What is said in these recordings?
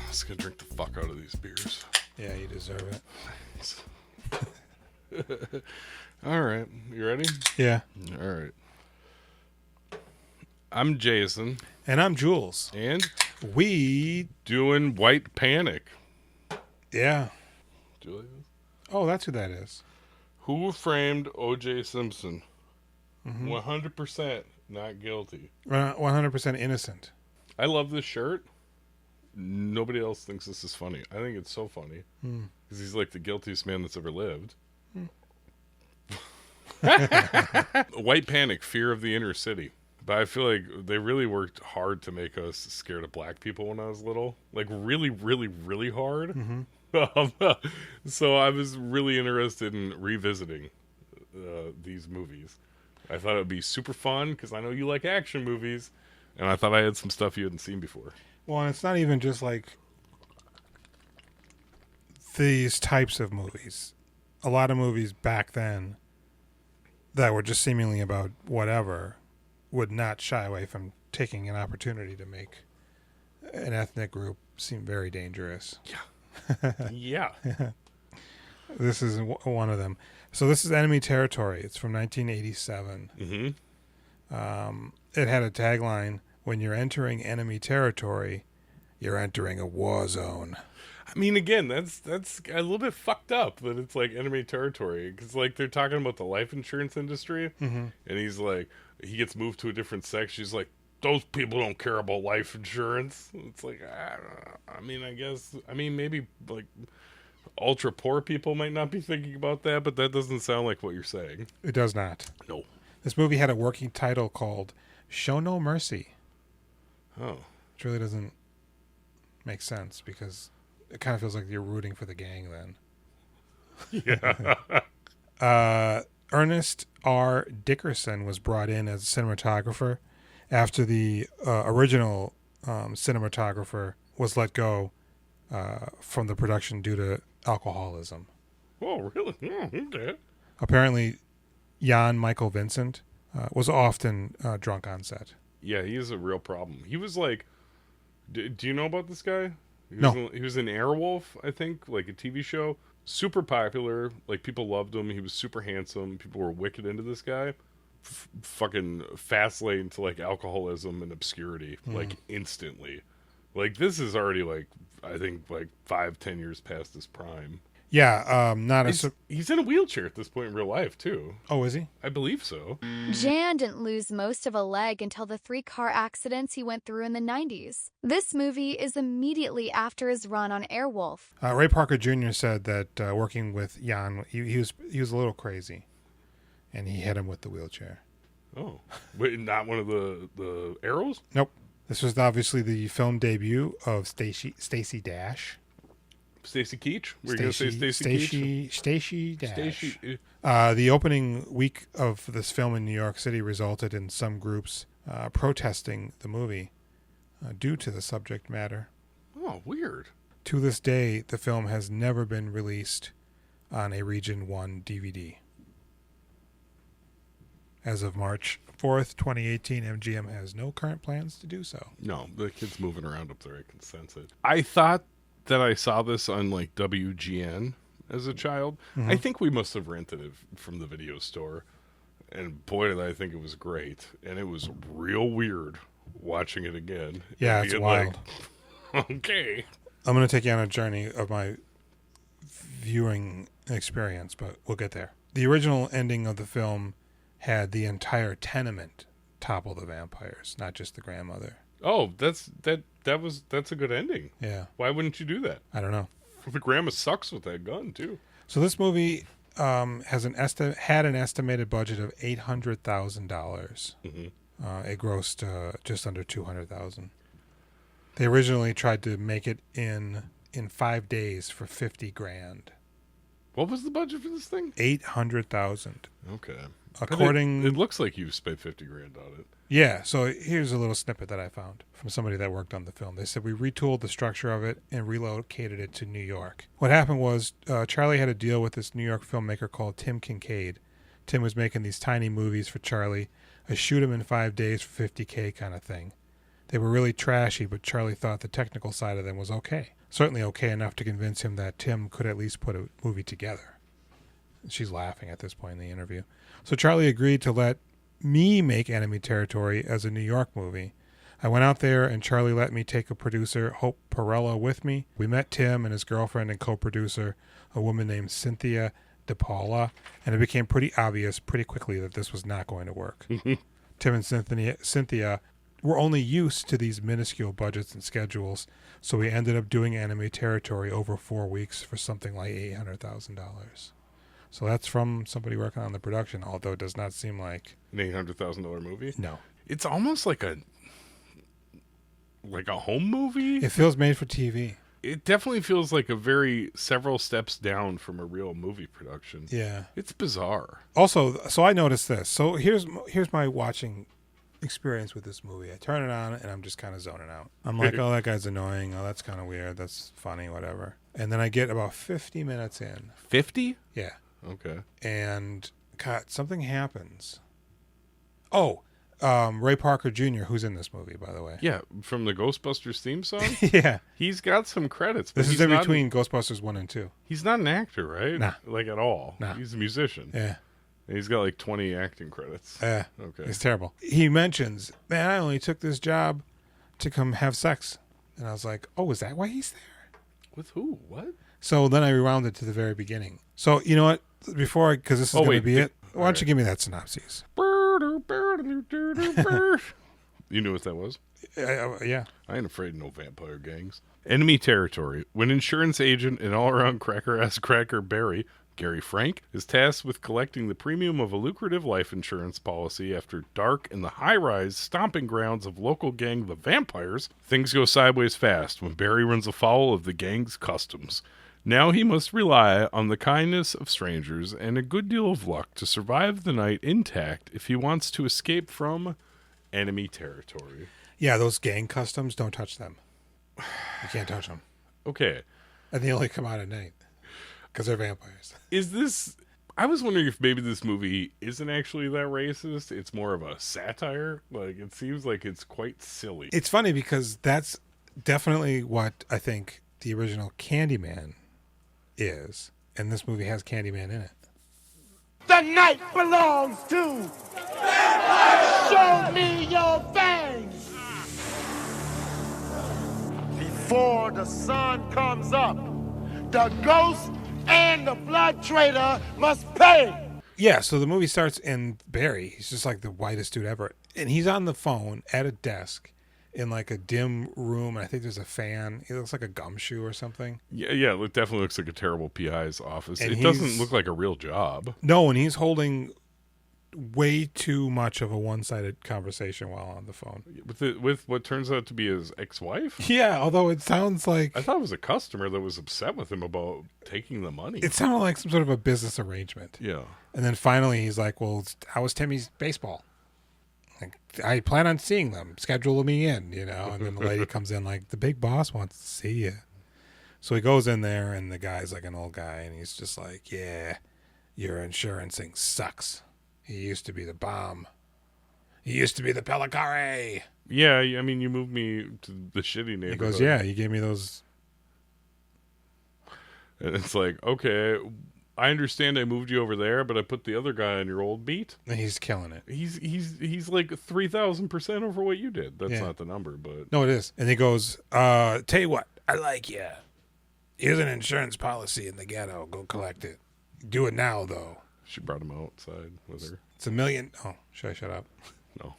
Just gonna drink the fuck out of these beers. Yeah, you deserve it. All right, you ready? Yeah. All right. I'm Jason. And I'm Jules. And we doing White Panic. Yeah. Do you like this? Oh, that's who that is. Who framed O.J. Simpson? Mm-hmm. 100% not guilty. 100% innocent. I love this shirt. Nobody else thinks this is funny. I think it's so funny. Because he's like the guiltiest man that's ever lived. White Panic, Fear of the Inner City. But I feel like they really worked hard to make us scared of black people when I was little. Like really, really, really hard. Mm-hmm. So I was really interested in revisiting these movies. I thought it would be super fun because I know you like action movies. And I thought I had some stuff you hadn't seen before. Well, and it's not even just like these types of movies. A lot of movies back then that were just seemingly about whatever would not shy away from taking an opportunity to make an ethnic group seem very dangerous. Yeah. Yeah. This is one of them. So this is Enemy Territory. It's from 1987. Mm-hmm. It had a tagline, when you're entering enemy territory, you're entering a war zone. I mean, again, that's a little bit fucked up that it's like enemy territory. Because, like, they're talking about the life insurance industry. Mm-hmm. And he's like, he gets moved to a different section. He's like, those people don't care about life insurance. It's like, I don't know. I mean, I guess, maybe, like, ultra poor people might not be thinking about that. But that doesn't sound like what you're saying. It does not. No. This movie had a working title called Show No Mercy. Oh. Which really doesn't make sense because it kind of feels like you're rooting for the gang then. Yeah. Ernest R. Dickerson was brought in as a cinematographer after the original cinematographer was let go from the production due to alcoholism. Oh, really? Okay. Apparently, Jan Michael Vincent was often drunk on set. Yeah, he is a real problem. He was like, do you know about this guy? He was in Airwolf, I think, like a TV show. Super popular. Like, people loved him. He was super handsome. People were wicked into this guy. Fucking fast lane to, like, alcoholism and obscurity, like, instantly. Like, this is already, like, I think, like, 5-10 years past his prime. Yeah, he's in a wheelchair at this point in real life, too. Oh, is he? I believe so. Jan didn't lose most of a leg until the 3 car accidents he went through in the 90s. This movie is immediately after his run on Airwolf. Ray Parker Jr. said that working with Jan, he was a little crazy, and he hit him with the wheelchair. Oh, wait, not one of the arrows? Nope. This was obviously the film debut of Stacey Dash. Stacey Keach? Were you going to say Stacey Keach? Stacey Dash. The opening week of this film in New York City resulted in some groups protesting the movie due to the subject matter. Oh, weird. To this day, the film has never been released on a Region 1 DVD. As of March 4th, 2018, MGM has no current plans to do so. No, the kid's moving around up there. I can sense it. I thought that I saw this on, like, WGN as a child. Mm-hmm. I think we must have rented it from the video store. And boy, did I think it was great. And it was real weird watching it again. Yeah, it's wild. Like, okay. I'm going to take you on a journey of my viewing experience, but we'll get there. The original ending of the film had the entire tenement topple the vampires, not just the grandmother. Oh, that's a good ending. Yeah. Why wouldn't you do that? I don't know. The grandma sucks with that gun too. So this movie had an estimated budget of $800,000. It grossed just under $200,000. They originally tried to make it in 5 days for $50,000. What was the budget for this thing? $800,000. Okay. It looks like you spent $50,000 on it. Yeah, so here's a little snippet that I found from somebody that worked on the film. They said, we retooled the structure of it and relocated it to New York. What happened was Charlie had a deal with this New York filmmaker called Tim Kincaid. Tim was making these tiny movies for Charlie, a shoot him in 5 days for $50K kind of thing. They were really trashy, but Charlie thought the technical side of them was okay. Certainly okay enough to convince him that Tim could at least put a movie together. She's laughing at this point in the interview. So Charlie agreed to let me make Enemy Territory as a New York movie. I went out there and Charlie let me take a producer, Hope Perella, with me. We met Tim and his girlfriend and co-producer, a woman named Cynthia DePaula, and it became pretty obvious pretty quickly that this was not going to work. Tim and Cynthia were only used to these minuscule budgets and schedules, so we ended up doing Enemy Territory over 4 weeks for something like $800,000. So that's from somebody working on the production, although it does not seem like an $800,000 movie. No, it's almost like a home movie. It feels made for TV. It definitely feels like a very several steps down from a real movie production. Yeah, it's bizarre. Also, so I noticed this. So here's my watching experience with this movie. I turn it on and I'm just kind of zoning out. I'm like, oh, that guy's annoying. Oh, that's kind of weird. That's funny, whatever. And then I get about 50 minutes in. 50? Yeah. Okay. And God, something happens. Oh, Ray Parker Jr., who's in this movie, by the way. Yeah, from the Ghostbusters theme song? Yeah. He's got some credits. This is in between Ghostbusters 1 and 2. He's not an actor, right? Nah. Like, at all. Nah. He's a musician. Yeah. And he's got like 20 acting credits. Yeah. Okay. It's terrible. He mentions, man, I only took this job to come have sex. And I was like, oh, is that why he's there? With who? What? So then I rewound it to the very beginning. So, you know what? Before, because this is going to be it, why don't you give me that synopsis? You knew what that was? Yeah. I ain't afraid of no vampire gangs. Enemy Territory. When insurance agent and all-around cracker-ass cracker Barry, Gary Frank, is tasked with collecting the premium of a lucrative life insurance policy after dark in the high-rise stomping grounds of local gang the Vampires, things go sideways fast when Barry runs afoul of the gang's customs. Now he must rely on the kindness of strangers and a good deal of luck to survive the night intact if he wants to escape from enemy territory. Yeah, those gang customs, don't touch them. You can't touch them. Okay. And they only come out at night because they're vampires. Is this... I was wondering if maybe this movie isn't actually that racist. It's more of a satire. Like, it seems like it's quite silly. It's funny because that's definitely what I think the original Candyman is, and this movie has Candyman in it. The night belongs to vampires. Show me your fangs. Before the sun comes up, the ghost and the blood trader must pay. Yeah, so the movie starts in Barry. He's just like the whitest dude ever, and he's on the phone at a desk in like a dim room, and I think there's a fan. He looks like a gumshoe or something. Yeah, it definitely looks like a terrible PI's office. And it doesn't look like a real job. No, and he's holding way too much of a one-sided conversation while on the phone. With what turns out to be his ex-wife? Yeah, although it sounds like... I thought it was a customer that was upset with him about taking the money. It sounded like some sort of a business arrangement. Yeah. And then finally he's like, well, how was Timmy's baseball? Like, I plan on seeing them. Schedule me in, you know? And then the lady comes in like, the big boss wants to see you. So he goes in there, and the guy's like an old guy, and he's just like, yeah, your insurance thing sucks. He used to be the bomb. He used to be the Pelicare. Yeah, I mean, you moved me to the shitty neighborhood. He goes, yeah, you gave me those. And it's like, okay, I understand I moved you over there, but I put the other guy on your old beat. And he's killing it. He's like 3,000% over what you did. That's Yeah. not the number, but... No, it is. And he goes, tell you what, I like you. Here's an insurance policy in the ghetto. Go collect it. Do it now, though. She brought him outside with her. It's $1 million. Oh, should I shut up? No.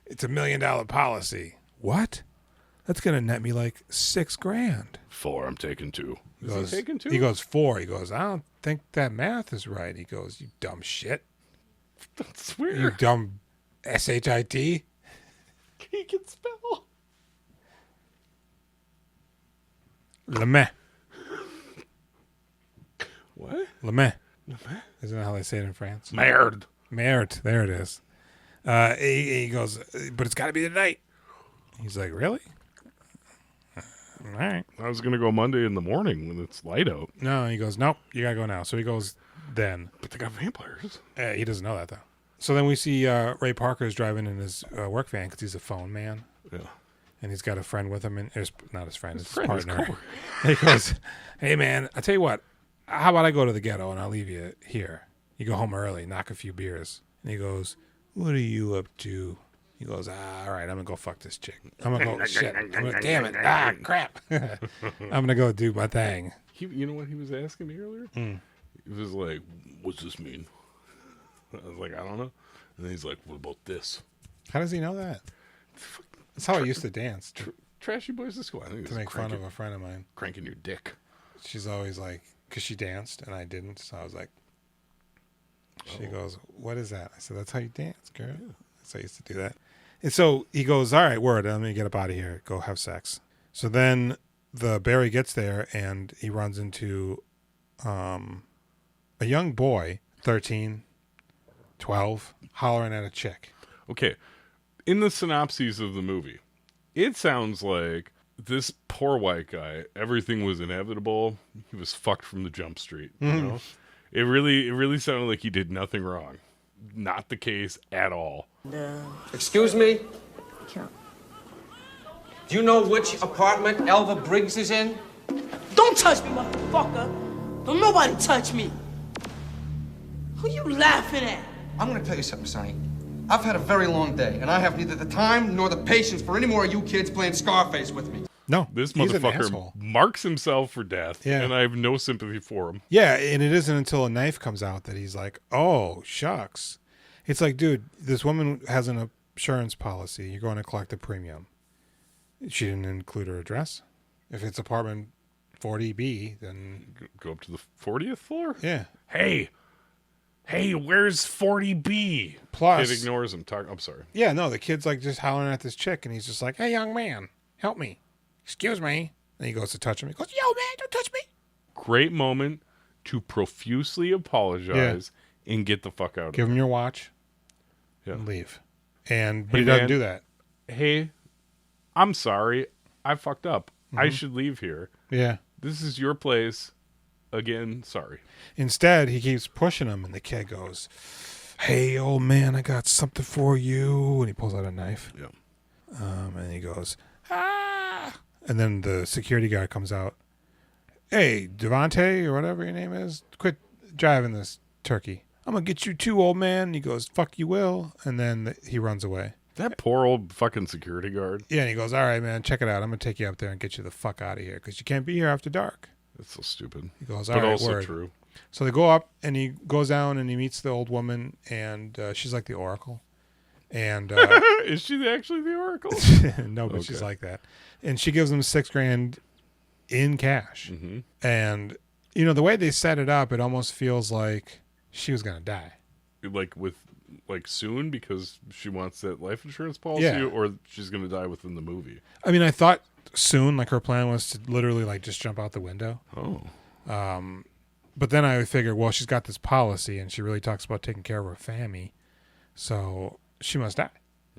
It's $1 million policy. What? That's going to net me like $6,000. 4, I'm taking 2. Is he taking 2? He goes, 4. He goes, I don't think that math is right. He goes, you dumb shit. That's weird. You dumb SHIT. He can spell. LeMay. What? LeMay. Isn't that how they say it in France? Merde. Merde. There it is. He goes, but it's got to be tonight. He's like, really? All right. I was going to go Monday in the morning when it's light out. No, he goes, nope, you got to go now. So he goes then. But they got vampires. He doesn't know that, though. So then we see Ray Parker's driving in his work van because he's a phone man. Yeah. And he's got a friend with him, and it's not his friend, it's his friend, his partner. And he goes, "Hey man, I tell you what, how about I go to the ghetto and I'll leave you here. You go home early, knock a few beers." And he goes, "What are you up to?" He goes, "All right, I'm gonna go fuck this chick. I'm gonna go shit. Damn it, crap. I'm gonna go do my thing." You know what he was asking me earlier? He was like, "What's this mean?" I was like, "I don't know." And then he's like, "What about this?" How does he know that? That's how I used to dance. Trashy Boys of School. I think To make fun of a friend of mine. Cranking your dick. She's always like, because she danced and I didn't, so I was like, she goes, "What is that?" I said, "That's how you dance, girl." Yeah. So I used to do that. And so he goes, "All right, word, let me get up out of here. Go have sex." So then Barry gets there and he runs into a young boy, 13, 12, hollering at a chick. Okay. In the synopses of the movie, it sounds like this poor white guy, everything was inevitable. He was fucked from the jump street. You know? It really sounded like he did nothing wrong. Not the case at all. Excuse me? Do you know which apartment Elva Briggs is in? Don't touch me, motherfucker. Don't nobody touch me. Who you laughing at? I'm gonna tell you something, Sonny. I've had a very long day, and I have neither the time nor the patience for any more of you kids playing Scarface with me. No, This he's an motherfucker asshole. marks himself for death, Yeah. and I have no sympathy for him. Yeah, and it isn't until a knife comes out that he's like, "Oh, shucks." It's like, dude, this woman has an insurance policy. You're going to collect a premium. She didn't include her address. If it's apartment 40B, then Go up to the 40th floor? yeah. Hey, where's 40B? Plus- Kid ignores him. I'm sorry. Yeah, no, the kid's like just hollering at this chick, and he's just like, "Hey, young man, help me. Excuse me." And he goes to touch him. He goes, "Yo, man, don't touch me." Great moment to profusely apologize and get the fuck out of Give him your watch Yeah. and leave. But Hey, he doesn't man. do that. Hey, I'm sorry. I fucked up. I should leave here. Yeah. This is your place. Again, sorry. Instead, he keeps pushing him, and the kid goes, "Hey, old man, I got something for you." And he pulls out a knife. Yeah. And he goes, "Ah!" And then the security guard comes out. "Hey, Devontae, or whatever your name is, quit driving this turkey. I'm going to get you too, old man." And he goes, "Fuck you will." And then he runs away. That poor old fucking security guard. Yeah, and he goes, "All right, man, check it out. I'm going to take you up there and get you the fuck out of here because you can't be here after dark." That's so stupid. He goes, "All But right, also word." true. So they go up, and he goes down, and he meets the old woman, and she's like the Oracle. And Is she actually the Oracle? no, but she's Okay. like that. And she gives him $6,000 in cash. Mm-hmm. And, you know, the way they set it up, it almost feels like she was going to die. Like soon because she wants that life insurance policy, Yeah. or she's gonna die within the movie. I mean, I thought soon, like her plan was to literally like just jump out the window. Oh. But then I figured, well, she's got this policy, and she really talks about taking care of her family, so she must die.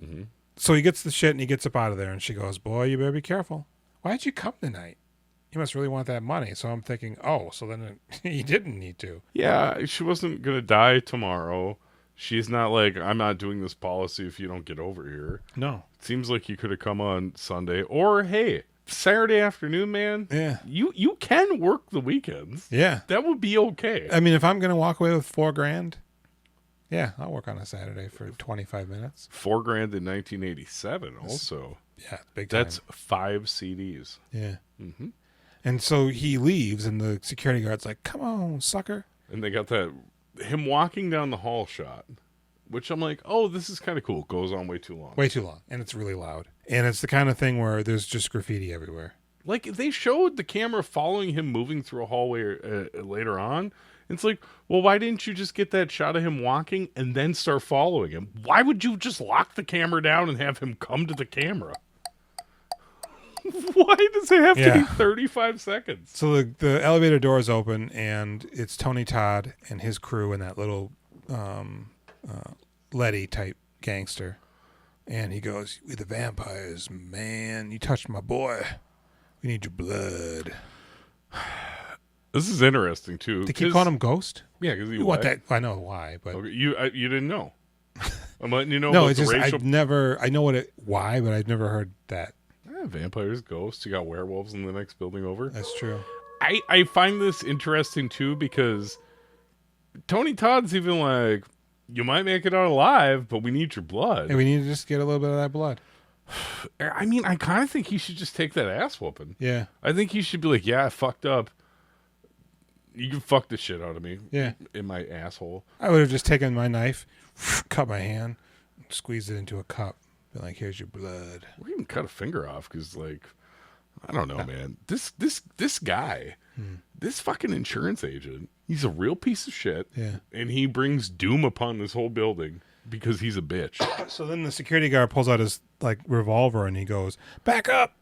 Mm-hmm. So he gets the shit, and he gets up out of there, and she goes, "Boy, you better be careful. Why'd you come tonight? You must really want that money." So I'm thinking, oh, so then he didn't need to. Yeah, she wasn't gonna die tomorrow. She's not like, "I'm not doing this policy if you don't get over here." No. It seems like you could have come on Sunday, or hey, Saturday afternoon, man. Yeah. You can work the weekends. Yeah. That would be okay. I mean, if I'm going to walk away with $4,000, yeah, I'll work on a Saturday for 25 minutes. $4,000 in 1987. Also, Yeah, big time. that's 5 CDs. Yeah. Mm-hmm. And so he leaves, and the security guard's like, "Come on, sucker." And they got that him walking down the hall shot, which I'm like, oh, this is kind of cool. Goes on way too long. Way too long. And it's really loud. And it's the kind of thing where there's just graffiti everywhere. Like they showed the camera following him moving through a hallway later on. It's like, well, why didn't you just get that shot of him walking and then start following him? Why would you just lock the camera down and have him come to the camera? Why does it have to be 35 seconds? So the elevator doors open, and it's Tony Todd and his crew and that little Letty type gangster. And he goes, "We the vampires, man. You touched my boy. We need your blood." This is interesting too. They keep calling him Ghost? Yeah, because You want that? I know why, but Okay, you didn't know. I'm letting you know. No, about it's the just racial... I know why, but I've never heard that. Vampires, ghosts. You got werewolves in the next building over. That's true. I find this interesting too because Tony Todd's even like, you might make it out alive, but we need your blood. And we need to just get a little bit of that blood. I mean, I kind of think he should just take that ass whooping. Yeah. I think he should be like, yeah, I fucked up. You can fuck the shit out of me. Yeah. In my asshole. I would have just taken my knife, cut my hand, squeezed it into a cup. Been like, here's your blood. Or even cut a finger off because, like, I don't know, man. This guy, this fucking insurance agent, he's a real piece of shit. Yeah. And he brings doom upon this whole building because he's a bitch. So then the security guard pulls out his, like, revolver and he goes, back up.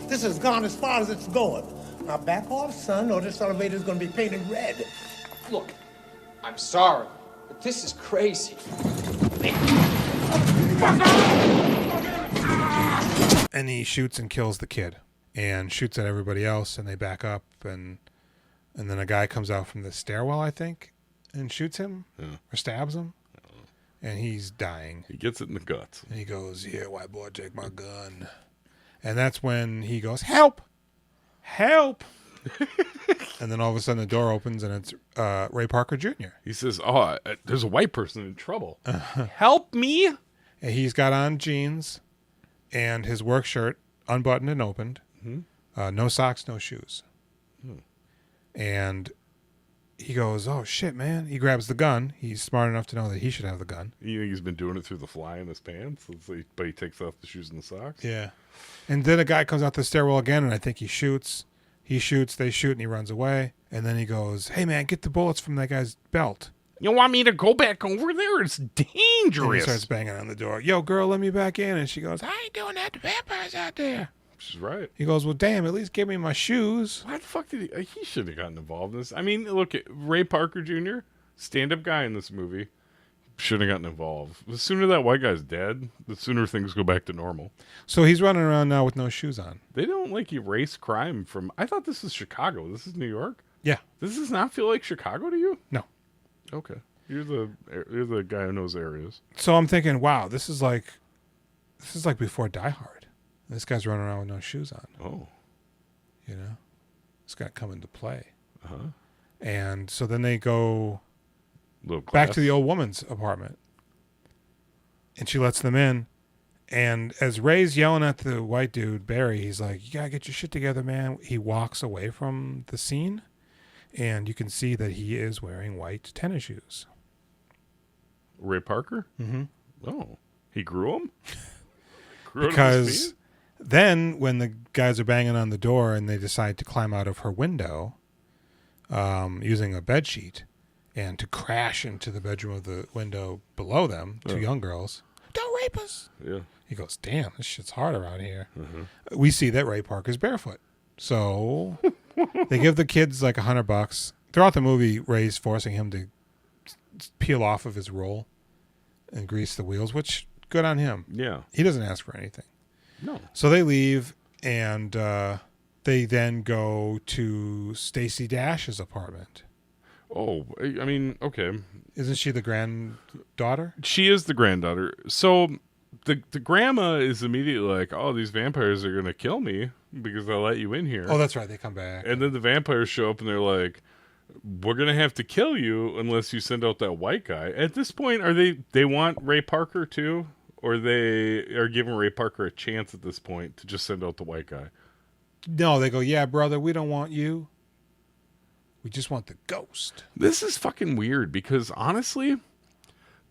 This has gone as far as it's going. Now back off, son, or this elevator's gonna be painted red. Look, I'm sorry, but this is crazy. And he shoots and kills the kid and shoots at everybody else, and they back up, and then a guy comes out from the stairwell, I think, and shoots him or stabs him, and he's dying. He gets it in the guts. And he goes, "Here, white boy, take my gun." And that's when he goes, "Help! Help!" And then all of a sudden the door opens, and it's Ray Parker Jr. He says, "Oh, there's a white person in trouble. Help me!" And he's got on jeans and his work shirt unbuttoned and opened. No socks, no shoes. And he goes, "Oh, shit, man." He grabs the gun. He's smart enough to know that he should have the gun. You think he's been doing it through the fly in his pants? But he takes off the shoes and the socks? Yeah. And then a guy comes out the stairwell again, and I think he shoots. He shoots, they shoot, and he runs away. And then he goes, "Hey, man, get the bullets from that guy's belt." You want me to go back over there? It's And he dangerous. starts banging on the door. "Yo, girl, let me back in." And she goes, "I ain't doing that. The vampires out there." She's right. He goes, "Well, damn, at least give me my shoes." Why the fuck did he shouldn't have gotten involved in this. I mean, look at Ray Parker Jr., stand-up guy in this movie, shouldn't have gotten involved. The sooner that white guy's dead, the sooner things go back to normal. So he's running around now with no shoes on. They don't like erase crime from... I thought this was Chicago. This is New York? Yeah. Does this not feel like Chicago to you? No. Okay. You're the guy who knows areas. So I'm thinking, wow, this is like before Die Hard. This guy's running around with no shoes on. Oh. You know? It's got to come into play. Uh-huh. And so then they go Little back glass. to the old woman's apartment. And she lets them in. And as Ray's yelling at the white dude, Barry, he's like, "You got to get your shit together, man." He walks away from the scene. And you can see that he is wearing white tennis shoes. Ray Parker? Mm-hmm. Oh. He grew them? Grew out of his Because feet? then when the guys are banging on the door and they decide to climb out of her window using a bedsheet and to crash into the bedroom of the window below them, two young girls, "Don't rape us." Yeah. He goes, "Damn, this shit's hard around here." We see that Ray Parker's barefoot. So they give the kids like $100. Throughout the movie, Ray's forcing him to peel off of his roll and grease the wheels, which good on him. Yeah. He doesn't ask for anything. No. So they leave, and they then go to Stacey Dash's apartment. Oh, I mean, okay. Isn't she the granddaughter? She is the granddaughter. So the grandma is immediately like, "Oh, these vampires are going to kill me because I let you in here." Oh, that's right. They come back. And then the vampires show up and they're like, "We're going to have to kill you unless you send out that white guy." At this point, they want Ray Parker too? Or they are giving Ray Parker a chance at this point to just send out the white guy? No, they go, "Yeah, brother, we don't want you. We just want the ghost." This is fucking weird because honestly,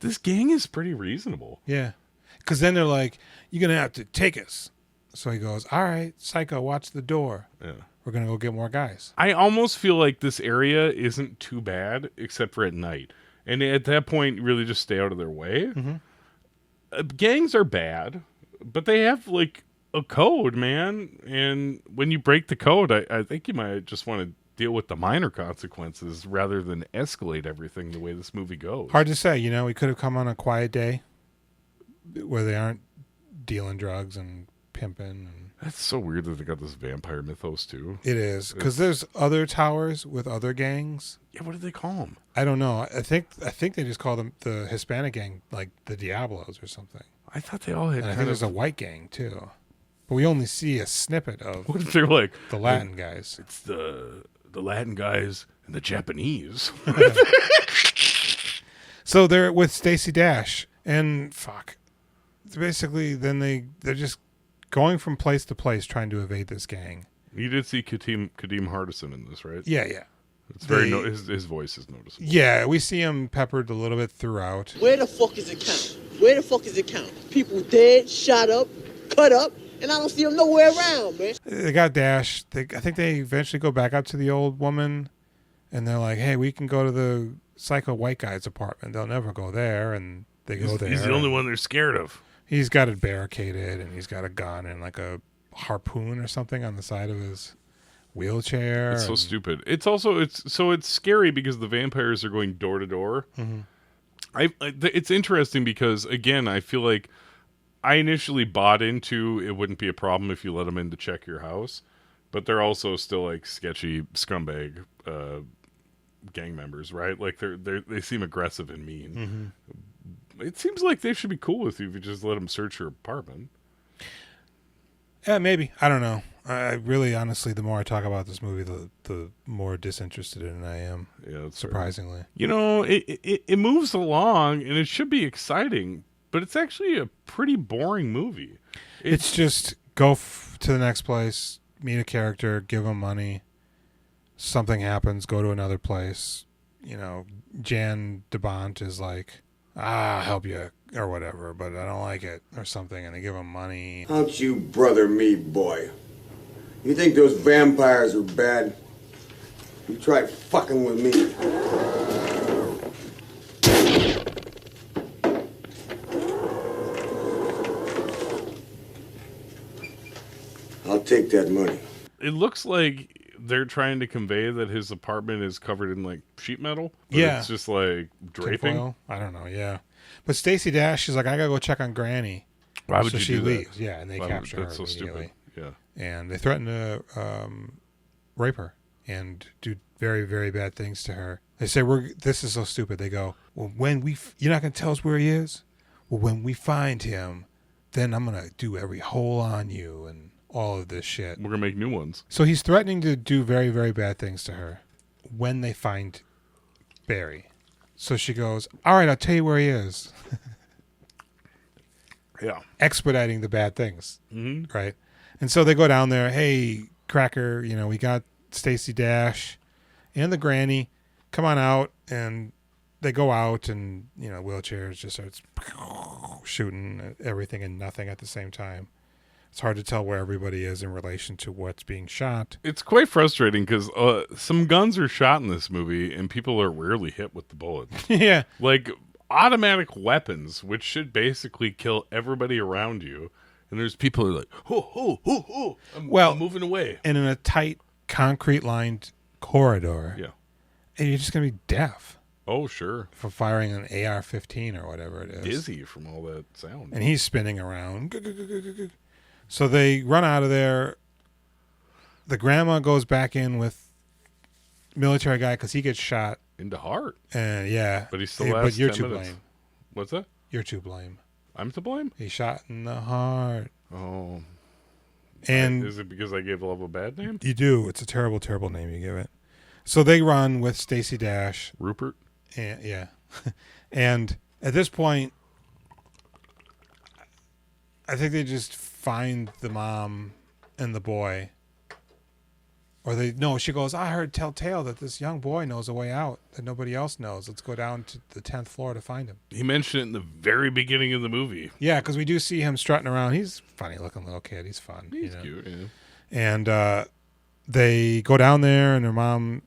this gang is pretty reasonable. Yeah. Because then they're like, "You're going to have to take us." So he goes, "All right, Psycho, watch the door. Yeah. We're going to go get more guys." I almost feel like this area isn't too bad except for at night. And at that point, really just stay out of their way. Mm-hmm. Gangs are bad, but they have like a code, man. And when you break the code, I think you might just want to deal with the minor consequences rather than escalate everything the way this movie goes. Hard to say. You know, we could have come on a quiet day where they aren't dealing drugs and pimping. And That's so weird that they got this vampire mythos too. it is because there's other towers with other gangs. Yeah, what do they call them? I don't know. I think they just call them the Hispanic gang, like the Diablos or something. I thought they all had. And I think there's a white gang too, but we only see a snippet of What if they're like the Latin guys. It's the Latin guys and the Japanese. So they're with Stacey Dash, and fuck. Basically, then they're just going from place to place trying to evade this gang. You did see Kadeem Hardison in this, right? Yeah. It's very his voice is noticeable. Yeah, we see him peppered a little bit throughout. Where the fuck is it count? Where the fuck is it count? People dead, shot up, cut up, and I don't see them nowhere around, man. They got Dash. I think they eventually go back up to the old woman, and they're like, "Hey, we can go to the psycho white guy's apartment." They'll never go there, and they go there. He's the only one they're scared of. He's got it barricaded, and he's got a gun and like a harpoon or something on the side of his wheelchair. It's so stupid. It's also it's scary because the vampires are going door to door. It's interesting because again, I feel like I initially bought into it wouldn't be a problem if you let them in to check your house, but they're also still like sketchy scumbag gang members, right? Like they seem aggressive and mean. It seems like they should be cool with you if you just let them search your apartment. Yeah, maybe. I don't know. I really, honestly, the more I talk about this movie, the more disinterested in I am. Yeah, that's surprisingly. Fair. You know, it moves along and it should be exciting, but it's actually a pretty boring movie. It's just go to the next place, meet a character, give them money. Something happens, go to another place. You know, Jan DeBont is like, I'll help you or whatever, but I don't like it or something, and they give him money. Don't you brother me, boy. You think those vampires are bad? You try fucking with me. I'll take that money. It looks like they're trying to convey that his apartment is covered in like sheet metal. Yeah. It's just like draping. Tinfoil? I don't know, yeah. But Stacey Dash, she's like, I gotta go check on Granny. Why would so you she do that? leaves. Yeah, and they capture her That's so immediately. stupid. Yeah. And they threaten to rape her and do very, very bad things to her. They say, this is so stupid. They go, well, you're not going to tell us where he is? Well, when we find him, then I'm going to do every hole on you and all of this shit. We're going to make new ones. So he's threatening to do very, very bad things to her when they find Barry. So she goes, all right, I'll tell you where he is. Yeah. Expediting the bad things. Mm-hmm. Right. And so they go down there. Hey, Cracker, we got Stacey Dash and the Granny. Come on out. And they go out and, wheelchairs just starts shooting everything and nothing at the same time. It's hard to tell where everybody is in relation to what's being shot. It's quite frustrating because some guns are shot in this movie and people are rarely hit with the bullet. Yeah. Like automatic weapons, which should basically kill everybody around you. And there's people who are like, I'm moving away. And in a tight, concrete-lined corridor. Yeah. And you're just going to be deaf. Oh, sure. For firing an AR-15 or whatever it is. Dizzy from all that sound. And he's spinning around. So they run out of there. The grandma goes back in with military guy because he gets shot. In the heart. And yeah. But he still lasts 10 minutes. But you're to blame. What's that? You're to blame. I'm to blame? He shot in the heart. Oh. And is it because I gave love a bad name? You do. It's a terrible, terrible name you give it. So they run with Stacey Dash. Rupert? And, yeah. And at this point, I think they just find the mom and the boy. Or she goes, I heard telltale that this young boy knows a way out that nobody else knows. Let's go down to the 10th floor to find him. He mentioned it in the very beginning of the movie. Yeah, because we do see him strutting around. He's a funny looking little kid. He's fun. He's cute, yeah. And they go down there and their mom...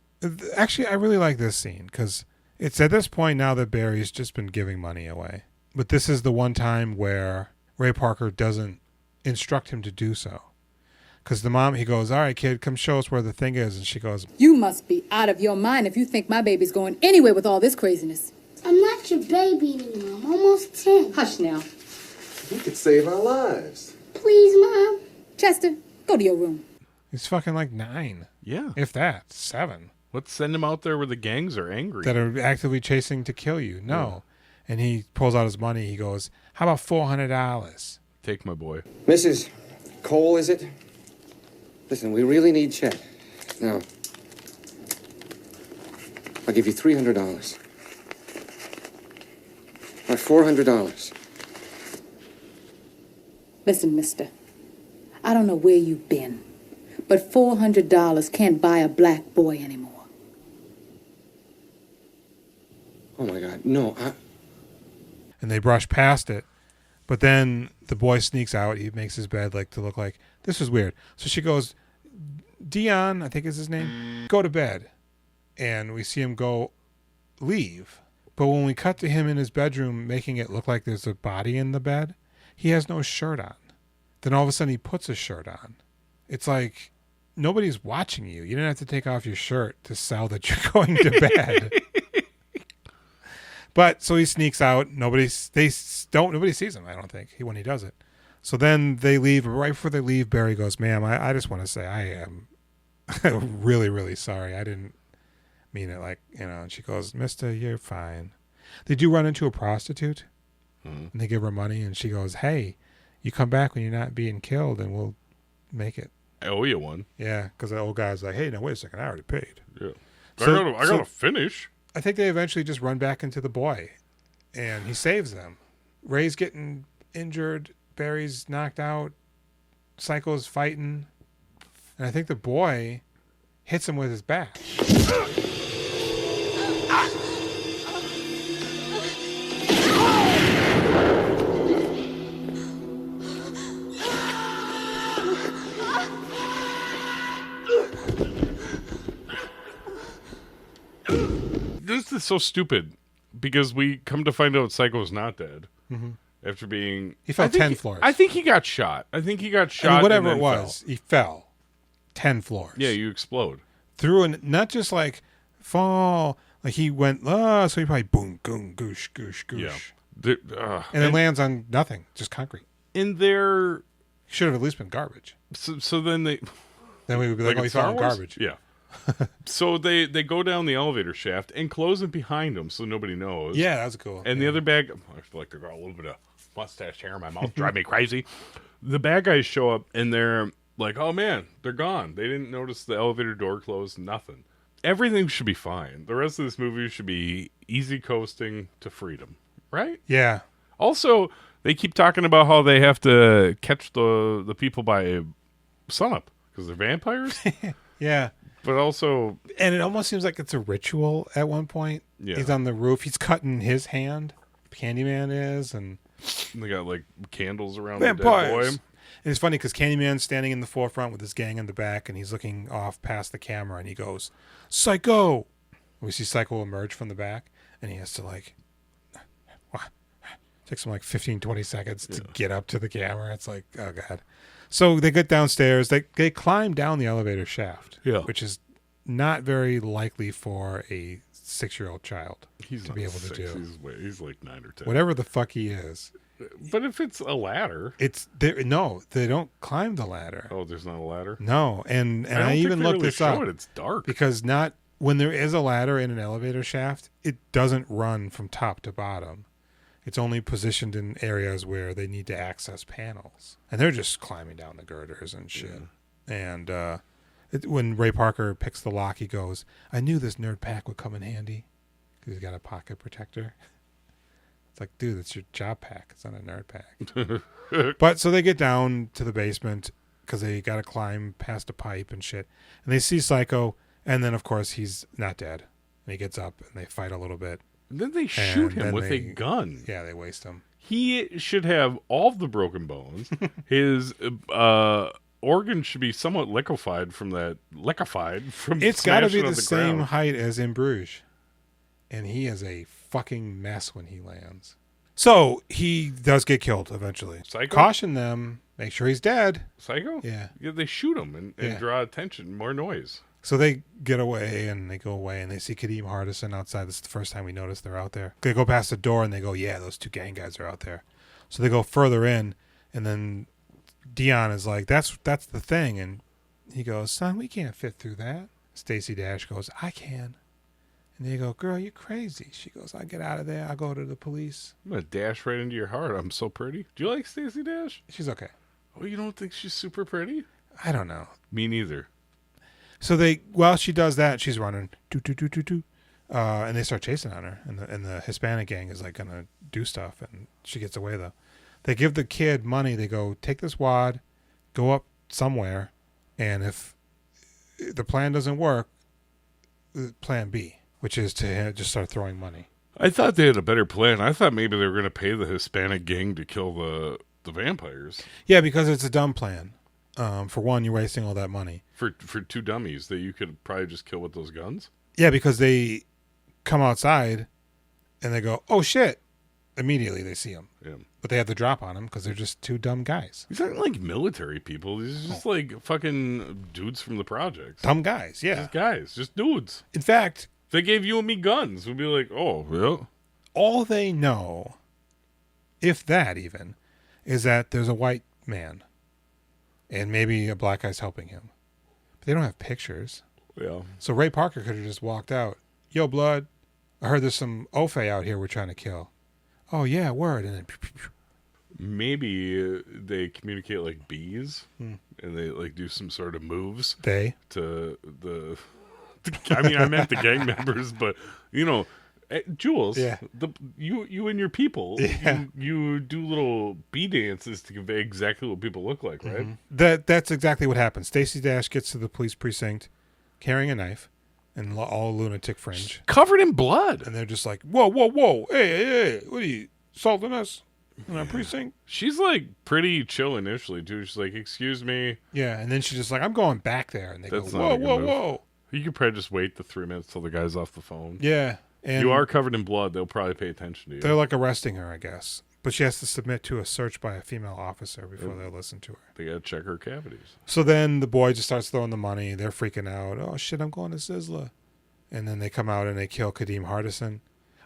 Actually, I really like this scene because it's at this point now that Barry's just been giving money away. But this is the one time where Ray Parker doesn't instruct him to do so. Because the mom, he goes, all right, kid, come show us where the thing is. And she goes, you must be out of your mind if you think my baby's going anywhere with all this craziness. I'm not your baby anymore. I'm almost 10. Hush now. You could save our lives. Please, Mom. Chester, go to your room. He's fucking like 9. Yeah. If that. 7. Let's send him out there where the gangs are angry. That are actively chasing to kill you. No. Yeah. And he pulls out his money. He goes, how about $400? Take my boy. Mrs. Cole, is it? Listen, we really need Chet. Now, I'll give you $300. All right, $400. Listen, mister, I don't know where you've been, but $400 can't buy a black boy anymore. Oh, my God. No, And they brush past it. But then the boy sneaks out. He makes his bed to look like, this is weird. So she goes, Dion, I think is his name, go to bed. And we see him leave. But when we cut to him in his bedroom, making it look like there's a body in the bed, he has no shirt on. Then all of a sudden he puts a shirt on. It's like, nobody's watching you. You didn't have to take off your shirt to sell that you're going to bed. But so he sneaks out. Nobody sees him, I don't think, when he does it. So then they leave. Right before they leave, Barry goes, ma'am, I just want to say I am really, really sorry. I didn't mean it And she goes, mister, you're fine. They do run into a prostitute. And they give her money. And she goes, hey, you come back when you're not being killed and we'll make it. I owe you one. Yeah, because the old guy's like, hey, now wait a second. I already paid. Yeah. I gotta finish. I think they eventually just run back into the boy, and he saves them. Ray's getting injured. Barry's knocked out. Psycho's fighting. And I think the boy hits him with his bat. This is so stupid because we come to find out Psycho's not dead after being. He fell 10 floors. I think he got shot. Whatever it was, he fell 10 floors. Yeah, you explode. Through not just fall. He went, so he probably boom, goom, goosh, goosh, goosh. Yeah. And it lands on nothing, just concrete. In there. Should have at least been garbage. So then they. Then we would be like, he fell on garbage. Yeah. So they go down the elevator shaft and close it behind them so nobody knows. Yeah, that was cool. And the other bad, I feel like they got a little bit of mustache hair in my mouth, drive me crazy. The bad guys show up and they're like, oh man, they're gone. They didn't notice the elevator door closed, nothing. Everything should be fine. The rest of this movie should be easy coasting to freedom, right? Yeah. Also, they keep talking about how they have to catch the people by sunup because they're vampires. Yeah. But also... And it almost seems like it's a ritual at one point. Yeah. He's on the roof. He's cutting his hand. Candyman is. And they got candles around vampires. The dead boy. And it's funny because Candyman's standing in the forefront with his gang in the back. And he's looking off past the camera. And he goes, Psycho! We see Psycho emerge from the back. And he has to takes him 15, 20 seconds to get up to the camera. It's like, oh God. So they get downstairs. They climb down the elevator shaft, which is not very likely for a 6-year-old child to be able to do. He's like 9 or 10. Whatever the fuck he is. But if it's a ladder, no, they don't climb the ladder. Oh, there's not a ladder. No, and I even looked this up. It's dark because when there is a ladder in an elevator shaft, it doesn't run from top to bottom. It's only positioned in areas where they need to access panels. And they're just climbing down the girders and shit. Yeah. And when Ray Parker picks the lock, he goes, I knew this nerd pack would come in handy. Because he's got a pocket protector. It's like, dude, it's your job pack. It's not a nerd pack. But so they get down to the basement because they got to climb past a pipe and shit. And they see Psycho. And then, of course, he's not dead. And he gets up and they fight a little bit. And then they shoot him with a gun. Yeah, they waste him. He should have all of the broken bones. His organs should be somewhat liquefied from that. It's got to be the same height as in Bruges. And he is a fucking mess when he lands. So he does get killed eventually. Psycho? Caution them. Make sure he's dead. Psycho? Yeah. They shoot him and draw attention, more noise. So they get away and they go away and they see Kadeem Hardison outside. This is the first time we notice they're out there. They go past the door and they go, yeah, those 2 gang guys are out there. So they go further in and then Dion is like, that's the thing. And he goes, son, we can't fit through that. Stacey Dash goes, I can. And they go, girl, you're crazy. She goes, I'll get out of there. I'll go to the police. I'm going to dash right into your heart. I'm so pretty. Do you like Stacey Dash? She's okay. Oh, you don't think she's super pretty? I don't know. Me neither. So while she does that, she's running, and they start chasing on her. And the Hispanic gang is like going to do stuff. And she gets away, though. They give the kid money. They go, take this wad, go up somewhere. And if the plan doesn't work, plan B, which is to just start throwing money. I thought they had a better plan. I thought maybe they were going to pay the Hispanic gang to kill the vampires. Yeah, because it's a dumb plan. For one, you're wasting all that money. For two dummies that you could probably just kill with those guns? Yeah, because they come outside and they go, oh, shit. Immediately they see him. Yeah. But they have the drop on him because they're just two dumb guys. These aren't like military people. These are just like fucking dudes from the projects. Dumb guys, yeah. Just guys. Just dudes. In fact, if they gave you and me guns, we'd be like, oh, yeah. All they know, if that even, is that there's a white man and maybe a black guy's helping him. But they don't have pictures. Yeah. So Ray Parker could have just walked out. Yo, blood, I heard there's some Ofe out here we're trying to kill. Oh, yeah, word. And then maybe they communicate like bees and they like do some sort of moves. They? To the I mean, I meant the gang members, but, you know, Jules, yeah. You and your people, yeah. you do little bee dances to convey exactly what people look like, right? Mm-hmm. That's exactly what happens. Stacey Dash gets to the police precinct carrying a knife and all lunatic fringe. Covered in blood. And they're just like, whoa, whoa, whoa. Hey, what are you, assaulting us in our precinct? She's like pretty chill initially, too. She's like, excuse me. Yeah, and then she's just like, I'm going back there. And they That's go, whoa, whoa, move. whoa. You could probably just wait the 3 minutes till the guy's off the phone. Yeah. And you are covered in blood. They'll probably pay attention to you. They're like arresting her, I guess. But she has to submit to a search by a female officer before they'll listen to her. They got to check her cavities. So then the boy just starts throwing the money. They're freaking out. Oh, shit, I'm going to Sizzler. And then they come out and they kill Kadeem Hardison.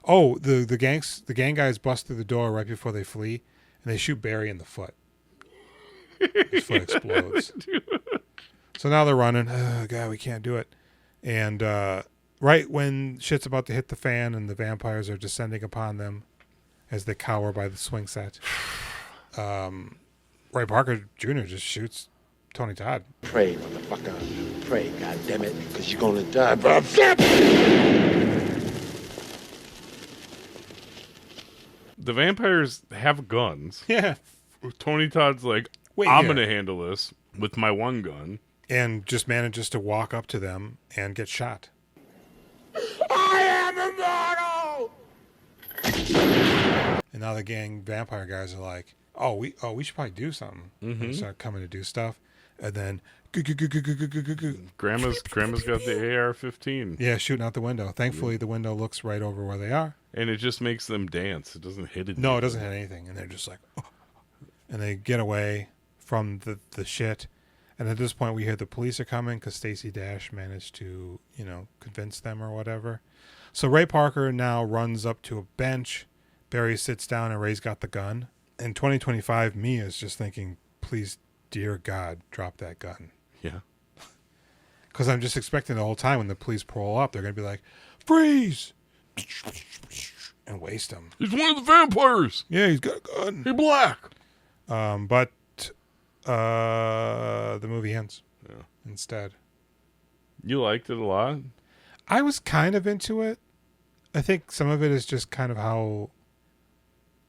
Oh, the gang guys bust through the door right before they flee, and they shoot Barry in the foot. His foot explodes. So now they're running. Oh, God, we can't do it. And right when shit's about to hit the fan and the vampires are descending upon them as they cower by the swing set, Ray Parker Jr. just shoots Tony Todd. Pray, motherfucker. Pray, goddammit, because you're gonna die. The vampires have guns. Yeah. Tony Todd's like, I'm going to handle this with my one gun. And just manages to walk up to them and get shot. I am immortal! And now the gang vampire guys are like, we should probably do something. Mm-hmm. And start coming to do stuff. And then Grandma's got the AR-15. Yeah, shooting out the window. Thankfully, the window looks right over where they are. And it just makes them dance. It doesn't hit it. No, it doesn't hit anything. And they're just like, oh. And they get away from the shit. And at this point, we hear the police are coming because Stacey Dash managed to, convince them or whatever. So Ray Parker now runs up to a bench. Barry sits down and Ray's got the gun. In 2025, Mia is just thinking, please, dear God, drop that gun. Yeah. Because I'm just expecting the whole time when the police pull up, they're going to be like, freeze! And waste him. He's one of the vampires! Yeah, he's got a gun. He's black! But the movie ends instead. You liked it a lot? I was kind of into it. I think some of it is just kind of how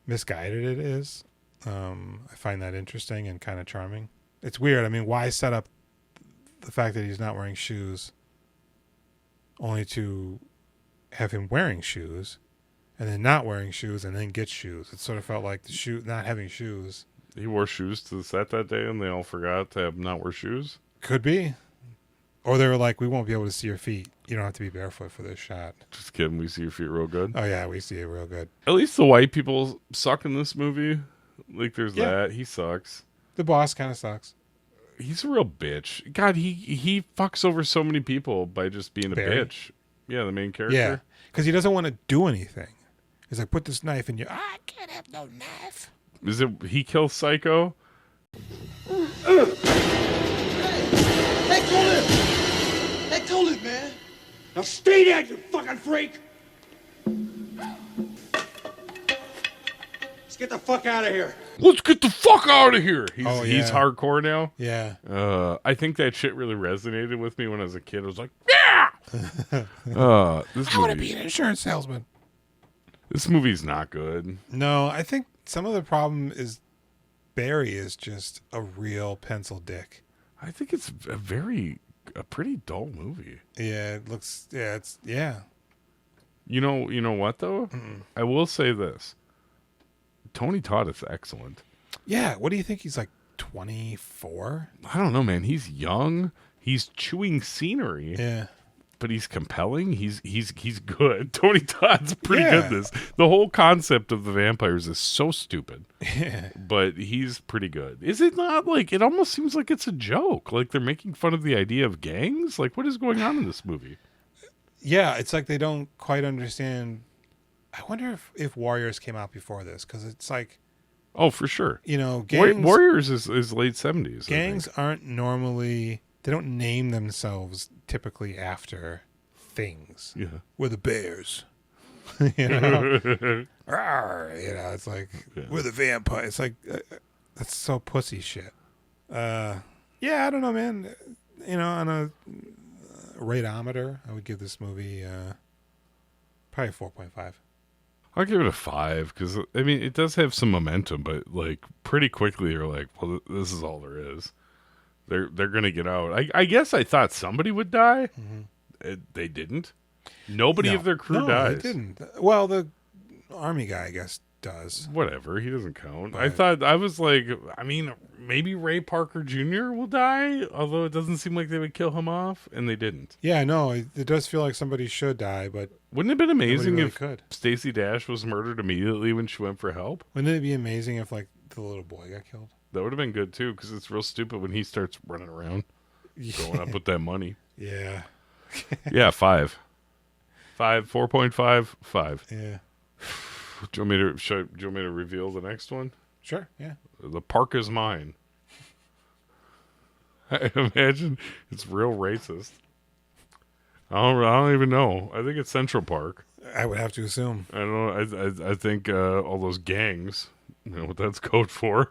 misguided it is. I find that interesting and kind of charming. It's weird. I mean, why set up the fact that he's not wearing shoes only to have him wearing shoes and then not wearing shoes and then get shoes? It sort of felt like not having shoes. He wore shoes to the set that day and they all forgot to not wear shoes? Could be. Or they were like, we won't be able to see your feet. You don't have to be barefoot for this shot. Just kidding. We see your feet real good. Oh, yeah, we see it real good. At least the white people suck in this movie. Like, there's that. He sucks. The boss kind of sucks. He's a real bitch. God, he fucks over so many people by just being a bitch. Yeah, the main character. Yeah, because he doesn't want to do anything. He's like, put this knife in your... I can't have no knife. Is it he kills Psycho? Hey, cool it! Hey, cool it, man! Now stay there, you fucking freak! Let's get the fuck out of here. Let's get the fuck out of here. He's hardcore now. Yeah. I think that shit really resonated with me when I was a kid. I was like, yeah. I want to be an insurance salesman. This movie's not good. No, I think some of the problem is Barry is just a real pencil dick. I think it's a pretty dull movie. Yeah, it looks. Yeah. You know what though? Mm-mm. I will say this: Tony Todd is excellent. Yeah. What do you think? He's like 24. I don't know, man. He's young. He's chewing scenery. Yeah. But he's compelling. He's good. Tony Todd's pretty good at this. The whole concept of the vampires is so stupid. Yeah. But he's pretty good. Is it not like it almost seems like it's a joke? Like they're making fun of the idea of gangs? Like what is going on in this movie? Yeah, it's like they don't quite understand. I wonder if Warriors came out before this, because it's like, oh, for sure. You know, gangs, Warriors is late 70s. Gangs aren't normally. They don't name themselves typically after things. Yeah, we're the Bears. You know, Rawr, you know, it's like we're the vampire. It's like that's so pussy shit. Yeah, I don't know, man. You know, on a rateometer, I would give this movie probably 4.5. I'll give it a 5 because I mean it does have some momentum, but like pretty quickly you're like, well, this is all there is. They're gonna get out. I guess I thought somebody would die. Mm-hmm. They didn't. Nobody of their crew dies. They didn't. Well, the army guy, I guess, does. Whatever. He doesn't count. But I was like, I mean, maybe Ray Parker Jr. will die, although it doesn't seem like they would kill him off, and they didn't. Yeah, no, it does feel like somebody should die, but wouldn't it have been amazing really if Stacey Dash was murdered immediately when she went for help? Wouldn't it be amazing if like the little boy got killed? That would have been good too, because it's real stupid when he starts running around, going up with that money. Yeah. Yeah, 5. 4.5, 5. Yeah. Do you want me to reveal the next one? Sure. Yeah. The park is mine. I imagine it's real racist. I don't even know. I think it's Central Park. I would have to assume. I don't know. I think all those gangs. You know what that's code for?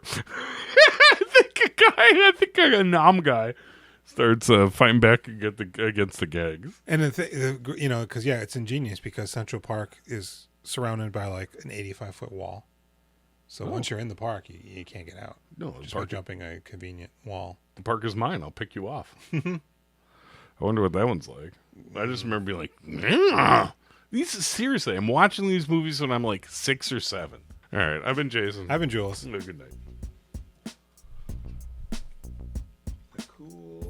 I think a Nam guy starts fighting back against the gangs. And you know, because it's ingenious because Central Park is surrounded by like an 85-foot wall. So once you're in the park, you can't get out. No, just by jumping a convenient wall. The park is mine. I'll pick you off. I wonder what that one's like. I just remember being like, seriously, I'm watching these movies when I'm like 6 or 7. All right, I've been Jason. I've been Jules. Good night. Cool.